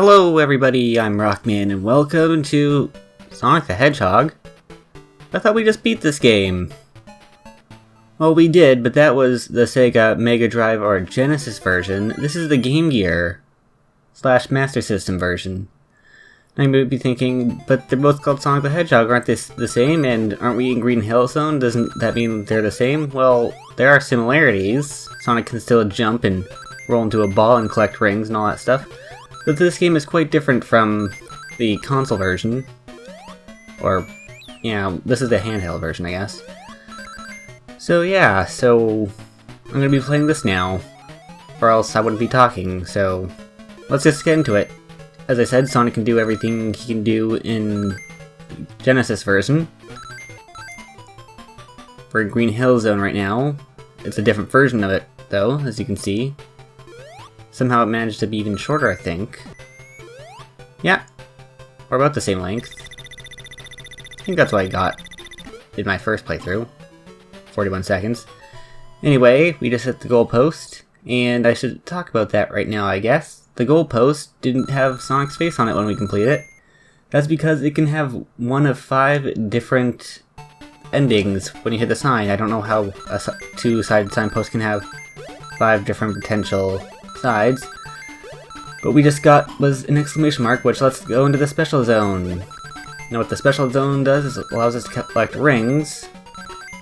Hello everybody, I'm Rockman and welcome to Sonic the Hedgehog. I thought we just beat this game. Well, we did, but that was the Sega Mega Drive or Genesis version. This is the Game Gear / Master System version. Now you may be thinking, but they're both called Sonic the Hedgehog, aren't they the same? And aren't we in Green Hill Zone? Doesn't that mean they're the same? Well, there are similarities. Sonic can still jump and roll into a ball and collect rings and all that stuff. But this game is quite different from the console version. Or, yeah, this is the handheld version, I guess. So yeah, I'm gonna be playing this now. Or else I wouldn't be talking, so let's just get into it. As I said, Sonic can do everything he can do in Genesis version. We're in Green Hill Zone right now. It's a different version of it, though, as you can see. Somehow it managed to be even shorter, I think. Yeah, we're about the same length. I think that's what I got in my first playthrough. 41 seconds. Anyway, we just hit the goalpost, and I should talk about that right now, I guess. The goalpost didn't have Sonic's face on it when we complete it. That's because it can have one of 5 different endings when you hit the sign. I don't know how a two-sided signpost can have 5 different potential sides. But we just got was an exclamation mark, which lets us go into the special zone. Now what the special zone does is it allows us to collect rings,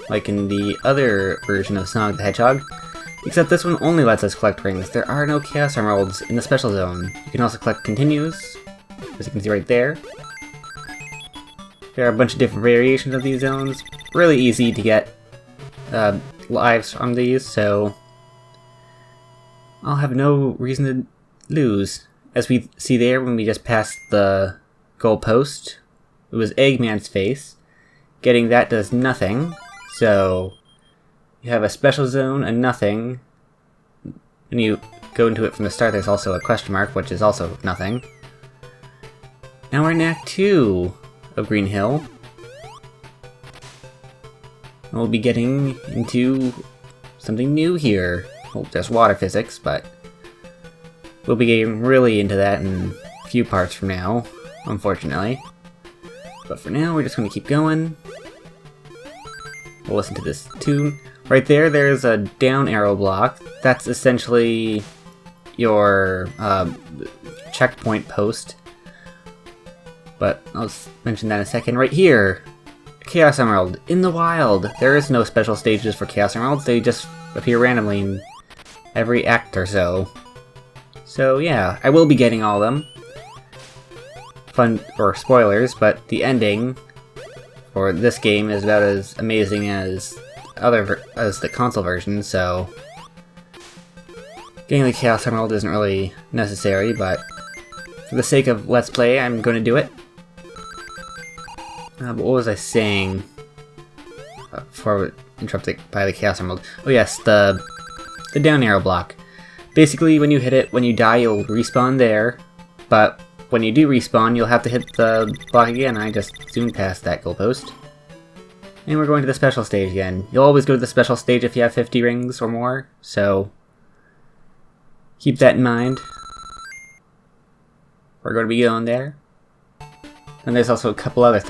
like in the other version of Sonic the Hedgehog. Except this one only lets us collect rings. There are no Chaos Emeralds in the special zone. You can also collect continues, as you can see right there. There are a bunch of different variations of these zones. Really easy to get lives from these, so I'll have no reason to lose. As we see there when we just passed the goalpost, it was Eggman's face. Getting that does nothing, so you have a special zone and nothing. When you go into it from the start, there's also a question mark, which is also nothing. Now we're in Act 2 of Green Hill. We'll be getting into something new here. Well, just water physics, but we'll be getting really into that in a few parts from now, unfortunately. But for now, we're just going to keep going. We'll listen to this tune. Right there, there's a down arrow block. That's essentially your checkpoint post. But I'll mention that in a second. Right here, Chaos Emerald in the wild. There is no special stages for Chaos Emeralds. They just appear randomly in every act or so. So yeah, I will be getting all of them. Fun, or spoilers, but the ending for this game is about as amazing as the console version, so getting the Chaos Emerald isn't really necessary, but for the sake of Let's Play, I'm going to do it. But what was I saying before interrupted by the Chaos Emerald? Oh yes, the down arrow block. Basically, when you hit it, when you die, you'll respawn there, but when you do respawn, you'll have to hit the block again. I just zoomed past that goalpost. And we're going to the special stage again. You'll always go to the special stage if you have 50 rings or more, so keep that in mind. We're going to be going there. And there's also a couple other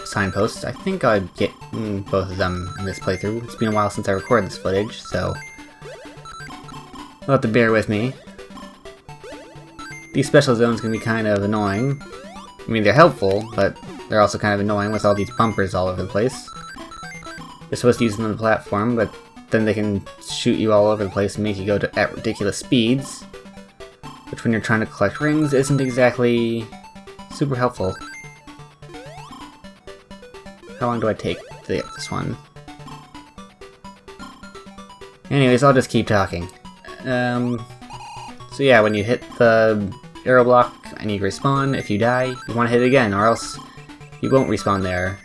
signposts. I think I'll get both of them in this playthrough. It's been a while since I recorded this footage, so you'll have to bear with me. These special zones can be kind of annoying. I mean, they're helpful, but they're also kind of annoying with all these bumpers all over the place. You're supposed to use them on the platform, but then they can shoot you all over the place and make you go at ridiculous speeds, which when you're trying to collect rings isn't exactly super helpful. How long do I take to get this one? Anyways, I'll just keep talking. So yeah, when you hit the arrow block and you respawn, if you die, you want to hit it again, or else you won't respawn there.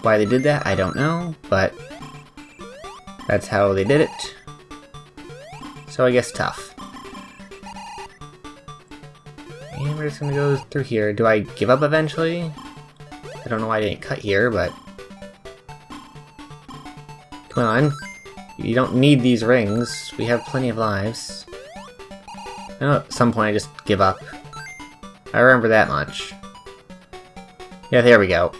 Why they did that, I don't know, but that's how they did it. So I guess tough. And we're just gonna go through here. Do I give up eventually? I don't know why I didn't cut here, but come on. You don't need these rings. We have plenty of lives. I know at some point I just give up. I remember that much. Yeah, there we go.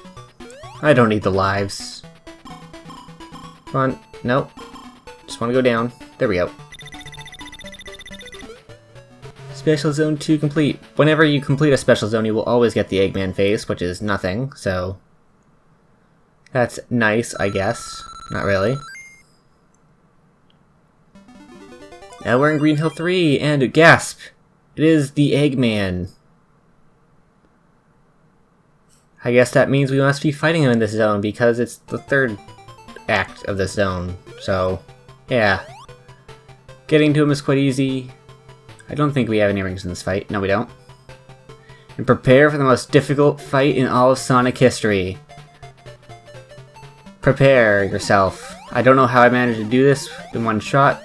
I don't need the lives. Come on. Nope. Just want to go down. There we go. Special Zone 2 complete. Whenever you complete a Special Zone, you will always get the Eggman face, which is nothing, so... That's nice, I guess. Not really. Now we're in Green Hill 3, and gasp! It is the Eggman. I guess that means we must be fighting him in this zone, because it's the third act of this zone, so... Yeah. Getting to him is quite easy. I don't think we have any rings in this fight. No, we don't. And prepare for the most difficult fight in all of Sonic history. Prepare yourself. I don't know how I managed to do this in one shot,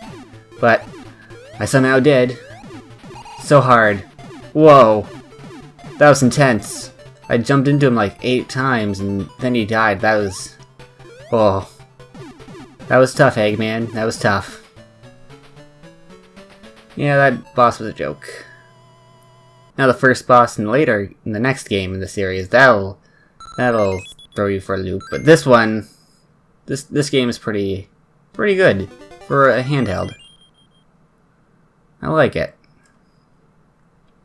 but I somehow did. So hard. Whoa. That was intense. I jumped into him like 8 times and then he died. That was... Oh. That was tough, Eggman. That was tough. Yeah, that boss was a joke. Now the first boss and later, in the next game in the series, that'll throw you for a loop. But this one, this game is pretty good for a handheld. I like it.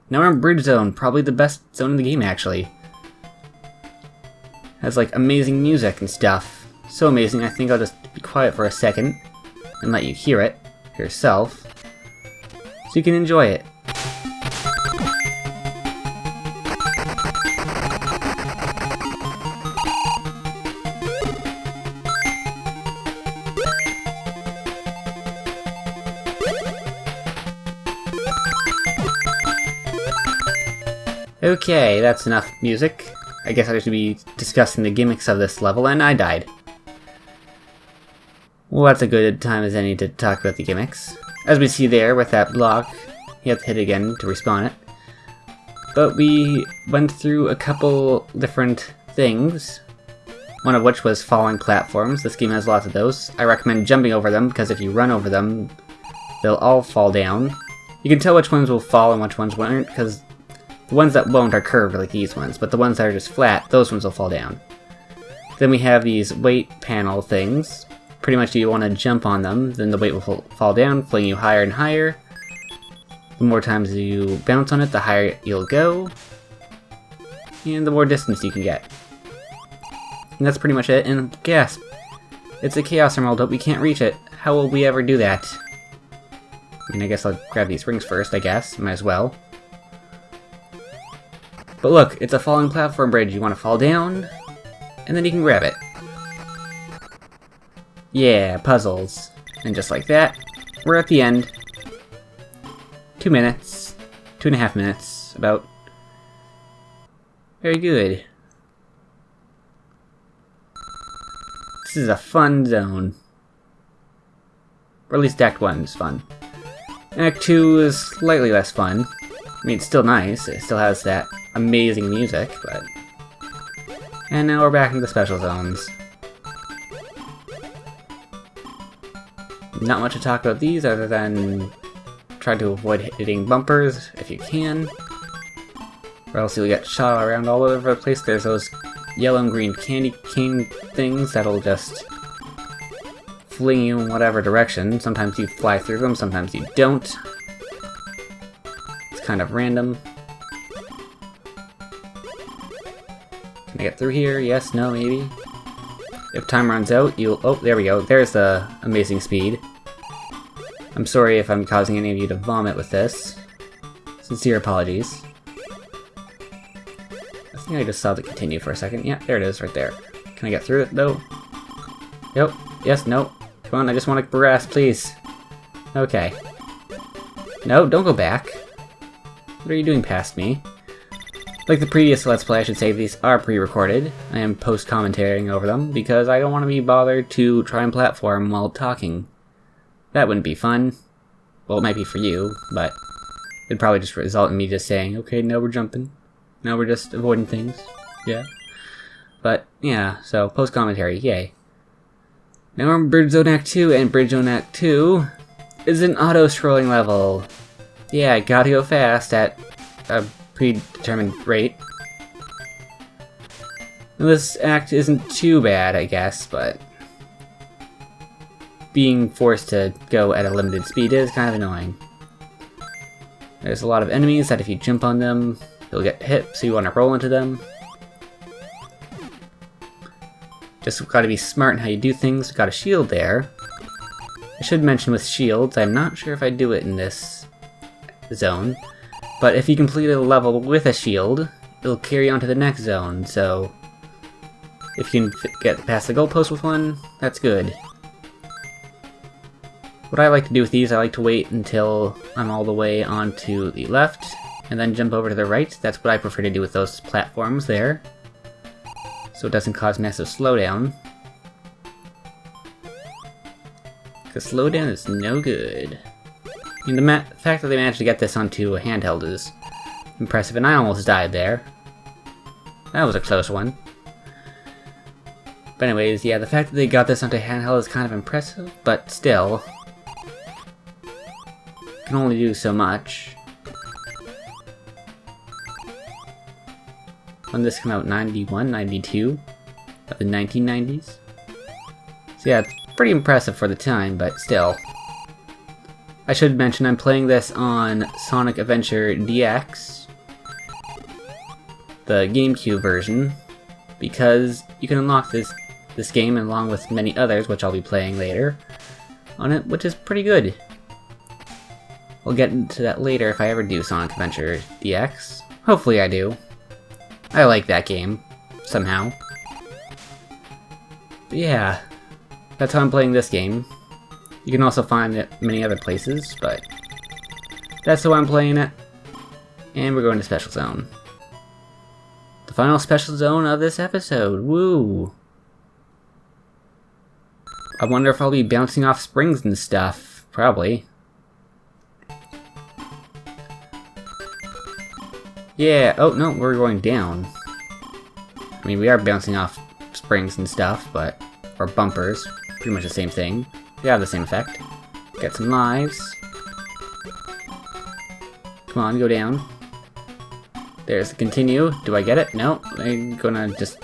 Now we're in Bridge Zone, probably the best zone in the game actually. Has like amazing music and stuff. So amazing, I think I'll just be quiet for a second and let you hear it yourself. So you can enjoy it. Okay, that's enough music. I guess I should be discussing the gimmicks of this level, and I died. Well, that's a good time as any to talk about the gimmicks. As we see there with that block, you have to hit it again to respawn it. But we went through a couple different things, one of which was falling platforms. This game has lots of those. I recommend jumping over them, because if you run over them, they'll all fall down. You can tell which ones will fall and which ones won't, because the ones that won't are curved like these ones, but the ones that are just flat, those ones will fall down. Then we have these weight panel things. Pretty much if you want to jump on them, then the weight will fall down, flinging you higher and higher. The more times you bounce on it, the higher you'll go. And the more distance you can get. And that's pretty much it, and gasp! It's a Chaos Emerald, but we can't reach it. How will we ever do that? I mean, I guess I'll grab these rings first, I guess. Might as well. But look, it's a falling platform bridge. You want to fall down, and then you can grab it. Yeah, puzzles. And just like that, we're at the end. 2 minutes. 2.5 minutes, about. Very good. This is a fun zone. Or at least Act 1 is fun. Act 2 is slightly less fun. I mean, it's still nice. It still has that amazing music, but... And now we're back into the special zones. Not much to talk about these other than try to avoid hitting bumpers if you can, or else you'll get shot around all over the place. There's those yellow and green candy cane things that'll just fling you in whatever direction. Sometimes you fly through them, sometimes you don't. It's kind of random. Can I get through here? Yes, no, maybe? If time runs out, you'll... Oh, there we go. There's the amazing speed. I'm sorry if I'm causing any of you to vomit with this. Sincere apologies. I think I just saw the continue for a second. Yeah, there it is, right there. Can I get through it, though? Yep. Yes, no. Come on, I just want to progress, please. Okay. No, don't go back. What are you doing past me? Like the previous Let's Play, I should say, these are pre-recorded. I am post-commentating over them, because I don't want to be bothered to try and platform while talking. That wouldn't be fun. Well, it might be for you, but it'd probably just result in me just saying, okay, now we're jumping. Now we're just avoiding things. Yeah. But, yeah, so, post-commentary, yay. Now we're in Bridge Zone Act 2, and Bridge Zone Act 2 is an auto-scrolling level. Yeah, gotta go fast at a predetermined rate. Now, this act isn't too bad, I guess, but being forced to go at a limited speed is kind of annoying. There's a lot of enemies that if you jump on them, you'll get hit, so you want to roll into them. Just gotta be smart in how you do things. Got a shield there. I should mention with shields, I'm not sure if I do it in this zone, but if you complete a level with a shield, it'll carry on to the next zone, so if you can get past the goalpost with one, that's good. What I like to do with these, I like to wait until I'm all the way onto the left, and then jump over to the right. That's what I prefer to do with those platforms there, so it doesn't cause massive slowdown. Because slowdown is no good. I mean, the fact that they managed to get this onto a handheld is impressive, and I almost died there. That was a close one. But anyways, yeah, the fact that they got this onto handheld is kind of impressive, but still, can only do so much. When this came out, 91, 92 of the 1990s. So yeah, it's pretty impressive for the time, but still. I should mention I'm playing this on Sonic Adventure DX, the GameCube version, because you can unlock this game along with many others, which I'll be playing later on it, which is pretty good. We'll get into that later if I ever do Sonic Adventure DX. Hopefully I do. I like that game, somehow. But yeah, that's how I'm playing this game. You can also find it many other places, but that's how I'm playing it. And we're going to Special Zone. The final Special Zone of this episode, woo! I wonder if I'll be bouncing off springs and stuff. Probably. Yeah, oh no, we're going down. I mean, we are bouncing off springs and stuff, but... or bumpers. Pretty much the same thing. They have the same effect. Get some lives. Come on, go down. There's the continue. Do I get it? No, I'm gonna just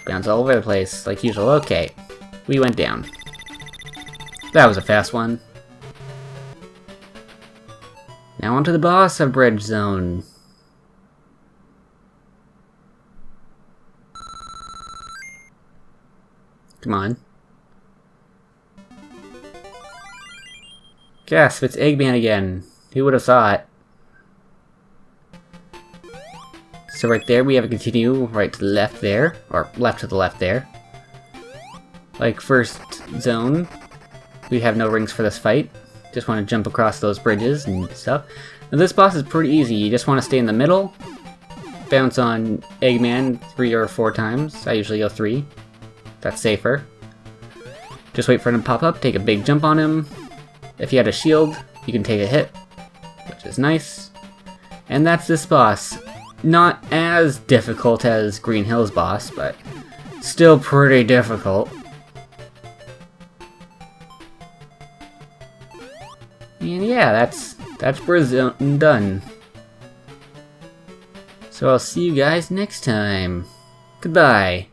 bounce all over the place like usual. Okay, we went down. That was a fast one. Now onto the boss of Bridge Zone. Come on. Gasp, it's Eggman again. Who would have thought? So right there we have a continue right to the left there, or left to the left there. Like first zone, we have no rings for this fight. Just want to jump across those bridges and stuff. Now this boss is pretty easy. You just want to stay in the middle, bounce on Eggman 3 or 4 times. I usually go 3. That's safer. Just wait for him to pop up, take a big jump on him. If you had a shield, you can take a hit, which is nice. And that's this boss. Not as difficult as Green Hill's boss, but still pretty difficult. And yeah, that's Bridge Zone done. So I'll see you guys next time. Goodbye.